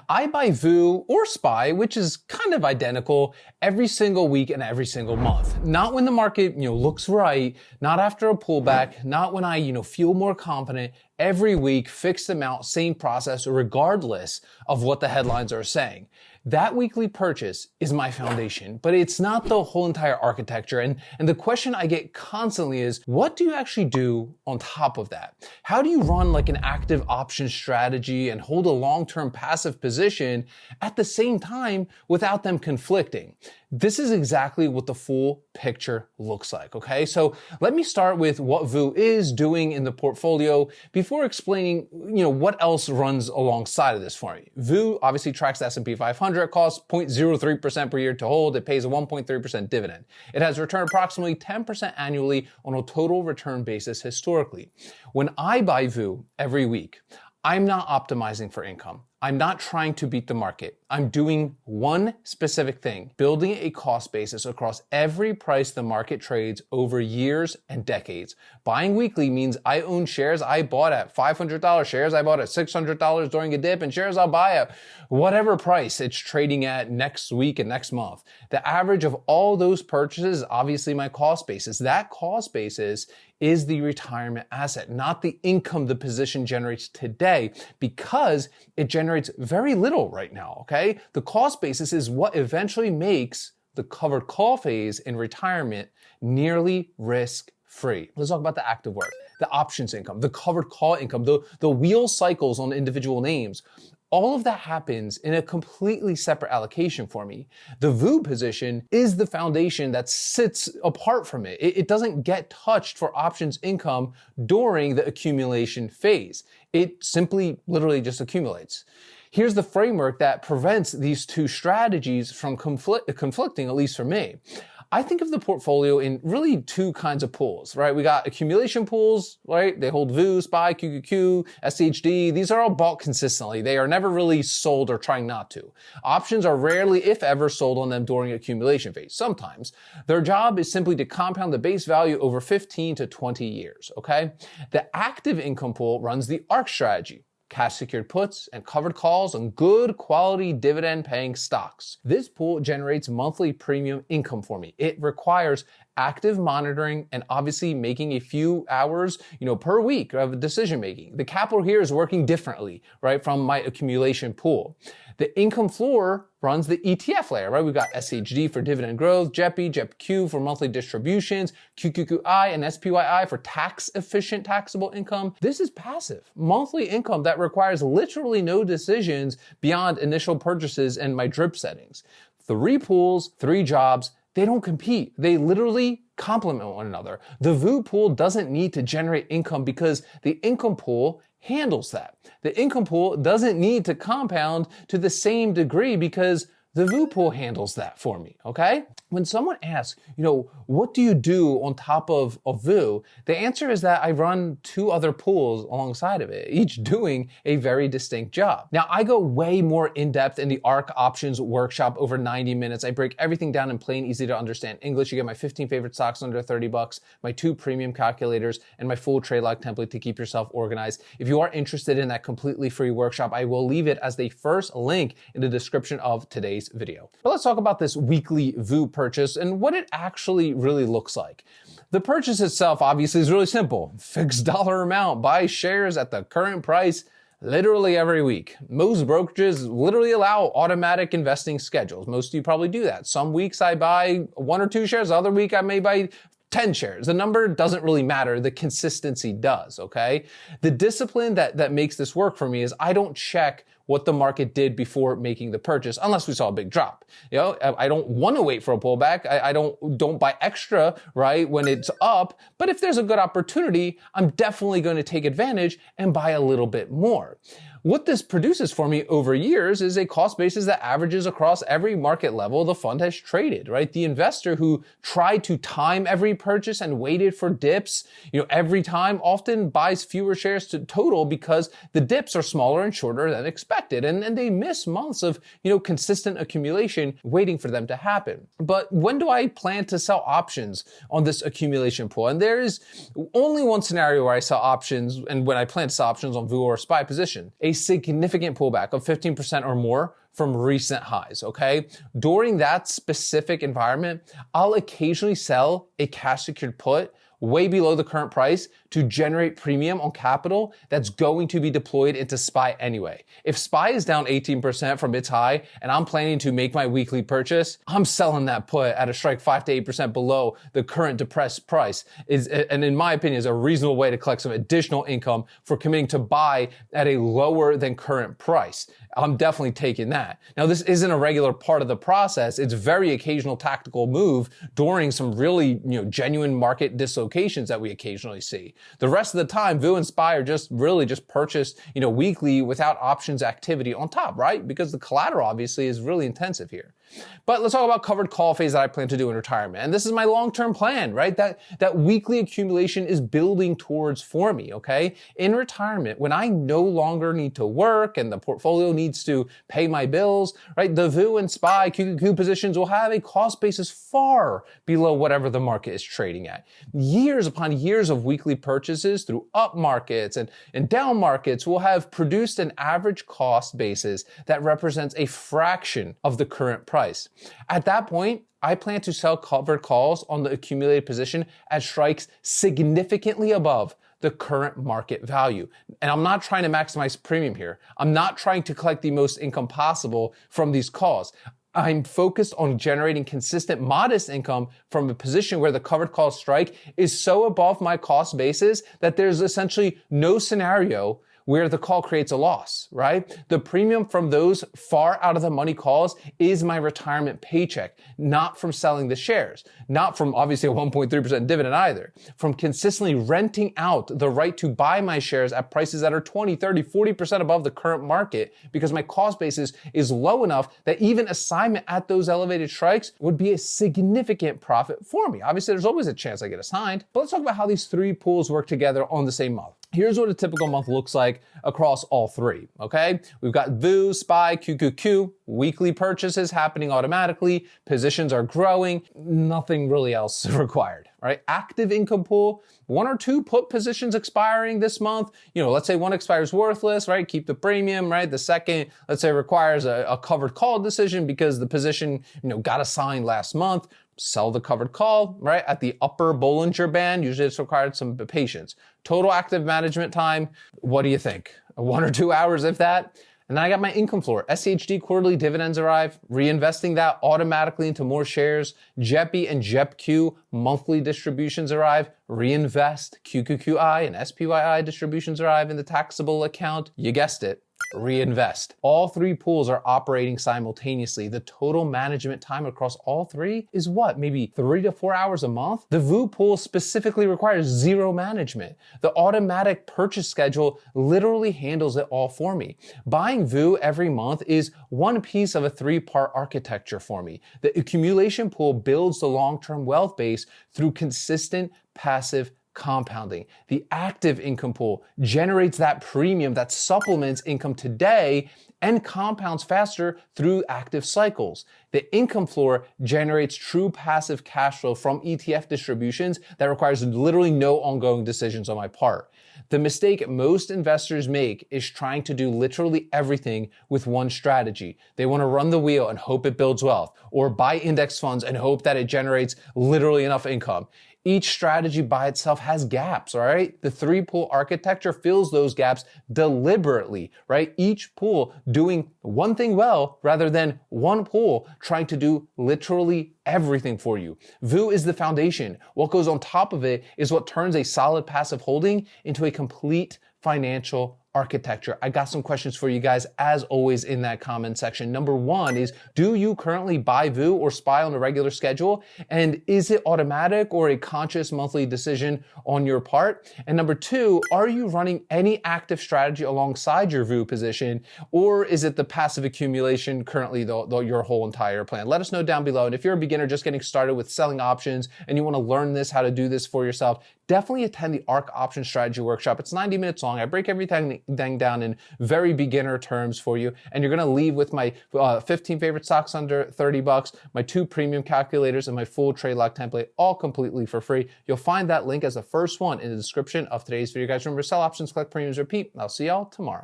I buy VOO or SPY, which is kind of identical, every single week and every single month. Not when the market, looks right, not after a pullback, not when I, feel more confident. Every week, fixed amount, same process, regardless of what the headlines are saying. That weekly purchase is my foundation, but it's not the whole entire architecture. And the question I get constantly is, what do you actually do on top of that? How do you run like an active option strategy and hold a long-term passive position at the same time without them conflicting? This is exactly what the full picture looks like, okay? So let me start with what VOO is doing in the portfolio before explaining, what else runs alongside of this for me. VOO obviously tracks the S&P 500, costs 0.03% per year to hold. It pays a 1.3% dividend. It has returned approximately 10% annually on a total return basis historically. When I buy VOO every week, I'm not optimizing for income. I'm not trying to beat the market. I'm doing one specific thing, building a cost basis across every price the market trades over years and decades. Buying weekly means I own shares I bought at $500, shares I bought at $600 during a dip, and shares I'll buy at whatever price it's trading at next week and next month. The average of all those purchases is obviously my cost basis. That cost basis is the retirement asset, not the income the position generates today, because it generates very little right now, okay? The cost basis is what eventually makes the covered call phase in retirement nearly risk-free. Let's talk about the active work, the options income, the covered call income, the wheel cycles on individual names. All of that happens in a completely separate allocation for me. The VOO position is the foundation that sits apart from it. It doesn't get touched for options income during the accumulation phase. It simply literally just accumulates. Here's the framework that prevents these two strategies from conflicting, at least for me. I think of the portfolio in really two kinds of pools, right? We got accumulation pools, right? They hold VOO, SPY, QQQ, SCHD. These are all bought consistently. They are never really sold or trying not to. Options are rarely, if ever, sold on them during accumulation phase. Sometimes. Their job is simply to compound the base value over 15 to 20 years, okay? The active income pool runs the ARC strategy. Cash secured puts and covered calls on good quality dividend paying stocks. This pool generates monthly premium income for me. It requires active monitoring and obviously making a few hours, per week of decision making. The capital here is working differently, right, from my accumulation pool. The income floor runs the ETF layer, right? We've got SCHD for dividend growth, JEPI, JEPQ for monthly distributions, QQQI and SPYI for tax efficient taxable income. This is passive, monthly income that requires literally no decisions beyond initial purchases and my drip settings. 3 pools, 3 jobs. They don't compete. They literally complement one another. The VOO pool doesn't need to generate income because the income pool handles that. The income pool doesn't need to compound to the same degree because the VOO pool handles that for me, okay? When someone asks, what do you do on top of VOO? The answer is that I run 2 other pools alongside of it, each doing a very distinct job. Now, I go way more in-depth in the ARC options workshop over 90 minutes. I break everything down in plain, easy to understand English. You get my 15 favorite stocks under $30, my 2 premium calculators, and my full trade log template to keep yourself organized. If you are interested in that completely free workshop, I will leave it as the first link in the description of today's video. But let's talk about this weekly VOO purchase and what it actually really looks like. The purchase itself obviously is really simple. Fixed dollar amount, buy shares at the current price literally every week. Most brokerages literally allow automatic investing schedules. Most of you probably do that. Some weeks I buy 1 or 2 shares, the other week I may buy 10 shares. The number doesn't really matter. The consistency does, okay? The discipline that makes this work for me is I don't check what the market did before making the purchase, unless we saw a big drop. I don't want to wait for a pullback. I don't buy extra, right, when it's up. But if there's a good opportunity, I'm definitely going to take advantage and buy a little bit more. What this produces for me over years is a cost basis that averages across every market level the fund has traded, right? The investor who tried to time every purchase and waited for dips, every time often buys fewer shares to total because the dips are smaller and shorter than expected. And they miss months of, consistent accumulation waiting for them to happen. But when do I plan to sell options on this accumulation pool? And there is only one scenario where I sell options and when I plan to sell options on VOO or SPY position. A a significant pullback of 15% or more from recent highs, okay? During that specific environment, I'll occasionally sell a cash secured put way below the current price to generate premium on capital that's going to be deployed into SPY anyway. If SPY is down 18% from its high and I'm planning to make my weekly purchase, I'm selling that put at a strike 5 to 8% below the current depressed price, and in my opinion is a reasonable way to collect some additional income for committing to buy at a lower than current price. I'm definitely taking that. Now, this isn't a regular part of the process. It's a very occasional tactical move during some really, genuine market dislocations that we occasionally see. The rest of the time, VOO and SPY are just purchased, weekly without options activity on top, right? Because the collateral obviously is really intensive here. But let's talk about covered call phase that I plan to do in retirement. And this is my long-term plan, right? That weekly accumulation is building towards for me, okay? In retirement, when I no longer need to work and the portfolio needs to pay my bills, right? The VOO and SPY QQQ positions will have a cost basis far below whatever the market is trading at. Years upon years of weekly purchases through up markets and down markets will have produced an average cost basis that represents a fraction of the current price. At that point, I plan to sell covered calls on the accumulated position at strikes significantly above the current market value. And I'm not trying to maximize premium here. I'm not trying to collect the most income possible from these calls. I'm focused on generating consistent, modest income from a position where the covered call strike is so above my cost basis that there's essentially no scenario where the call creates a loss, right? The premium from those far out of the money calls is my retirement paycheck, not from selling the shares, not from obviously a 1.3% dividend either, from consistently renting out the right to buy my shares at prices that are 20, 30, 40% above the current market because my cost basis is low enough that even assignment at those elevated strikes would be a significant profit for me. Obviously, there's always a chance I get assigned, but let's talk about how these three pools work together on the same month. Here's what a typical month looks like across all three, okay? We've got VOO, SPY, QQQ, weekly purchases happening automatically, positions are growing, nothing really else required, right? Active income pool, 1 or 2 put positions expiring this month. Let's say one expires worthless, right? Keep the premium, right? The second, let's say requires a covered call decision because the position, got assigned last month. Sell the covered call, right? At the upper Bollinger Band, usually it's required some patience. Total active management time, what do you think? 1 or 2 hours, if that? And then I got my income floor. SCHD quarterly dividends arrive, reinvesting that automatically into more shares. JEPI and JEPQ monthly distributions arrive, reinvest. QQQI and SPYI distributions arrive in the taxable account. You guessed it. Reinvest. All three pools are operating simultaneously. The total management time across all three is what? Maybe 3 to 4 hours a month? The VOO pool specifically requires zero management. The automatic purchase schedule literally handles it all for me. Buying VOO every month is one piece of a 3-part architecture for me. The accumulation pool builds the long-term wealth base through consistent passive compounding. The active income pool generates that premium that supplements income today and compounds faster through active cycles. The income floor generates true passive cash flow from ETF distributions that requires literally no ongoing decisions on my part. The mistake most investors make is trying to do literally everything with one strategy. They want to run the wheel and hope it builds wealth, or buy index funds and hope that it generates literally enough income. Each strategy by itself has gaps, all right? The 3-pool architecture fills those gaps deliberately, right? Each pool doing one thing well rather than one pool trying to do literally everything for you. VOO is the foundation. What goes on top of it is what turns a solid passive holding into a complete financial architecture. I got some questions for you guys, as always, in that comment section. Number 1 is, do you currently buy VOO or SPY on a regular schedule? And is it automatic or a conscious monthly decision on your part? And number 2, are you running any active strategy alongside your VOO position? Or is it the passive accumulation currently your whole entire plan? Let us know down below. And if you're a beginner just getting started with selling options and you want to learn this, how to do this for yourself, definitely attend the ARC Option Strategy Workshop. It's 90 minutes long. I break everything down in very beginner terms for you. And you're going to leave with my 15 favorite stocks under $30, my 2 premium calculators, and my full trade log template, all completely for free. You'll find that link as the first one in the description of today's video. Guys, remember, sell options, collect premiums, repeat. I'll see y'all tomorrow.